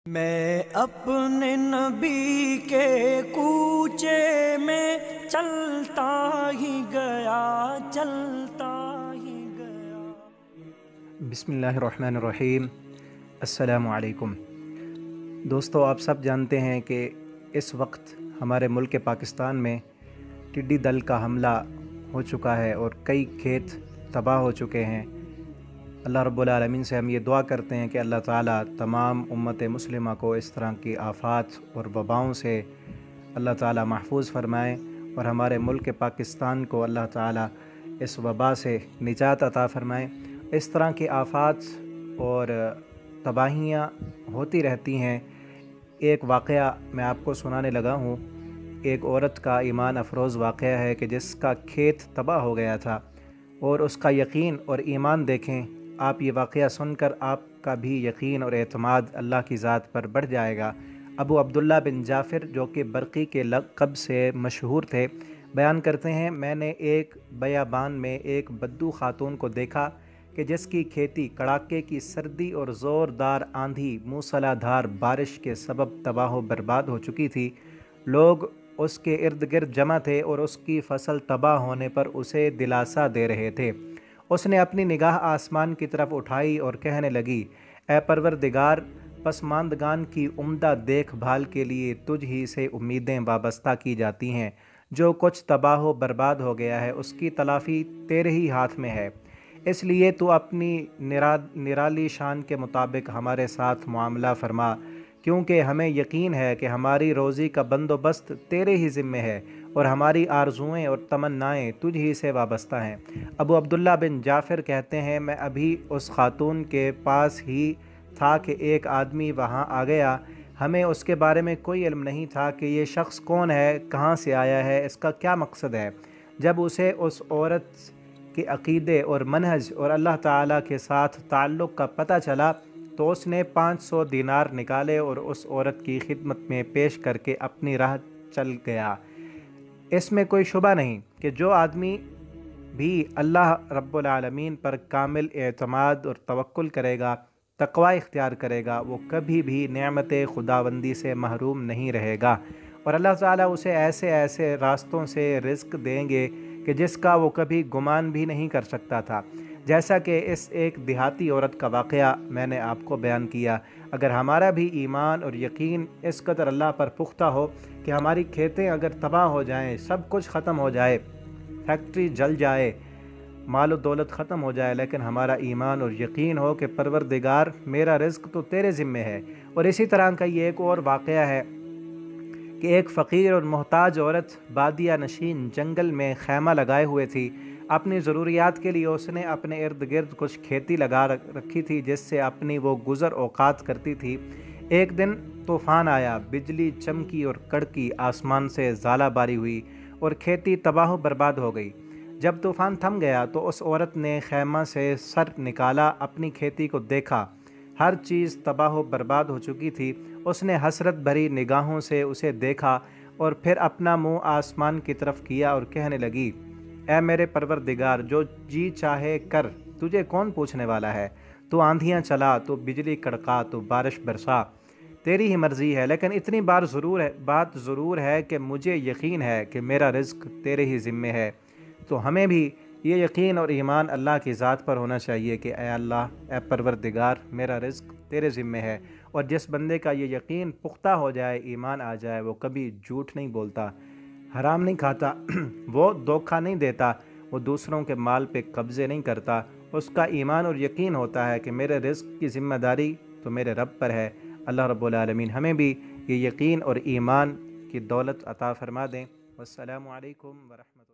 میں اپنے نبی کے کوچے میں چلتا ہی گیا بسم اللہ الرحمن الرحیم۔ السلام علیکم دوستو، آپ سب جانتے ہیں کہ اس وقت ہمارے ملک پاکستان میں ٹڈی دل کا حملہ ہو چکا ہے اور کئی کھیت تباہ ہو چکے ہیں۔ اللہ رب العالمین سے ہم یہ دعا کرتے ہیں کہ اللہ تعالیٰ تمام امت مسلمہ کو اس طرح کی آفات اور وباؤں سے اللہ تعالیٰ محفوظ فرمائے، اور ہمارے ملک پاکستان کو اللہ تعالیٰ اس وبا سے نجات عطا فرمائے۔ اس طرح کی آفات اور تباہیاں ہوتی رہتی ہیں۔ ایک واقعہ میں آپ کو سنانے لگا ہوں۔ ایک عورت کا ایمان افروز واقعہ ہے کہ جس کا کھیت تباہ ہو گیا تھا، اور اس کا یقین اور ایمان دیکھیں آپ۔ یہ واقعہ سن کر آپ کا بھی یقین اور اعتماد اللہ کی ذات پر بڑھ جائے گا۔ ابو عبداللہ بن جعفر، جو کہ برقی کے لقب سے مشہور تھے، بیان کرتے ہیں، میں نے ایک بیابان میں ایک بدو خاتون کو دیکھا کہ جس کی کھیتی کڑاکے کی سردی اور زوردار آندھی موسلا دھار بارش کے سبب تباہ و برباد ہو چکی تھی۔ لوگ اس کے ارد گرد جمع تھے اور اس کی فصل تباہ ہونے پر اسے دلاسا دے رہے تھے۔ اس نے اپنی نگاہ آسمان کی طرف اٹھائی اور کہنے لگی، اے پروردگار، پسماندگان کی عمدہ دیکھ بھال کے لیے تجھ ہی سے امیدیں وابستہ کی جاتی ہیں۔ جو کچھ تباہ و برباد ہو گیا ہے اس کی تلافی تیرے ہی ہاتھ میں ہے، اس لیے تو اپنی نرالی شان کے مطابق ہمارے ساتھ معاملہ فرما، کیونکہ ہمیں یقین ہے کہ ہماری روزی کا بندوبست تیرے ہی ذمے ہے اور ہماری آرزوئیں اور تمنائیں تجھ ہی سے وابستہ ہیں۔ ابو عبداللہ بن جعفر کہتے ہیں، میں ابھی اس خاتون کے پاس ہی تھا کہ ایک آدمی وہاں آ گیا۔ ہمیں اس کے بارے میں کوئی علم نہیں تھا کہ یہ شخص کون ہے، کہاں سے آیا ہے، اس کا کیا مقصد ہے۔ جب اسے اس عورت کے عقیدے اور منہج اور اللہ تعالیٰ کے ساتھ تعلق کا پتہ چلا تو اس نے 500 دینار نکالے اور اس عورت کی خدمت میں پیش کر کے اپنی راہ چل گیا۔ اس میں کوئی شبہ نہیں کہ جو آدمی بھی اللہ رب العالمین پر کامل اعتماد اور توکل کرے گا، تقوی اختیار کرے گا، وہ کبھی بھی نعمت خداوندی سے محروم نہیں رہے گا، اور اللہ تعالیٰ اسے ایسے ایسے راستوں سے رزق دیں گے کہ جس کا وہ کبھی گمان بھی نہیں کر سکتا تھا۔ جیسا کہ اس ایک دیہاتی عورت کا واقعہ میں نے آپ کو بیان کیا، اگر ہمارا بھی ایمان اور یقین اس قدر اللہ پر پختہ ہو کہ ہماری کھیتیں اگر تباہ ہو جائیں، سب کچھ ختم ہو جائے، فیکٹری جل جائے، مال و دولت ختم ہو جائے، لیکن ہمارا ایمان اور یقین ہو کہ پروردگار میرا رزق تو تیرے ذمے ہے۔ اور اسی طرح کا یہ ایک اور واقعہ ہے کہ ایک فقیر اور محتاج عورت بادیہ نشین جنگل میں خیمہ لگائے ہوئے تھی۔ اپنی ضروریات کے لیے اس نے اپنے ارد گرد کچھ کھیتی لگا رکھی تھی جس سے اپنی وہ گزر اوقات کرتی تھی۔ ایک دن طوفان آیا، بجلی چمکی اور کڑکی، آسمان سے ژالہ باری ہوئی اور کھیتی تباہ و برباد ہو گئی۔ جب طوفان تھم گیا تو اس عورت نے خیمہ سے سر نکالا، اپنی کھیتی کو دیکھا، ہر چیز تباہ و برباد ہو چکی تھی۔ اس نے حسرت بھری نگاہوں سے اسے دیکھا اور پھر اپنا منہ آسمان کی طرف کیا اور کہنے لگی، اے میرے پروردگار، جو جی چاہے کر، تجھے کون پوچھنے والا ہے؟ تو آندھیاں چلا، تو بجلی کڑکا، تو بارش برسا، تیری ہی مرضی ہے، لیکن اتنی بات ضرور ہے کہ مجھے یقین ہے کہ میرا رزق تیرے ہی ذمے ہے۔ تو ہمیں بھی یہ یقین اور ایمان اللہ کی ذات پر ہونا چاہیے کہ اے اللہ، اے پروردگار، میرا رزق تیرے ذمے ہے۔ اور جس بندے کا یہ یقین پختہ ہو جائے، ایمان آ جائے، وہ کبھی جھوٹ نہیں بولتا، حرام نہیں کھاتا، وہ دھوکہ نہیں دیتا، وہ دوسروں کے مال پہ قبضے نہیں کرتا۔ اس کا ایمان اور یقین ہوتا ہے کہ میرے رزق کی ذمہ داری تو میرے رب پر ہے۔ اللہ رب العالمین ہمیں بھی یہ یقین اور ایمان کی دولت عطا فرما دیں۔ والسلام علیکم ورحمۃ اللہ۔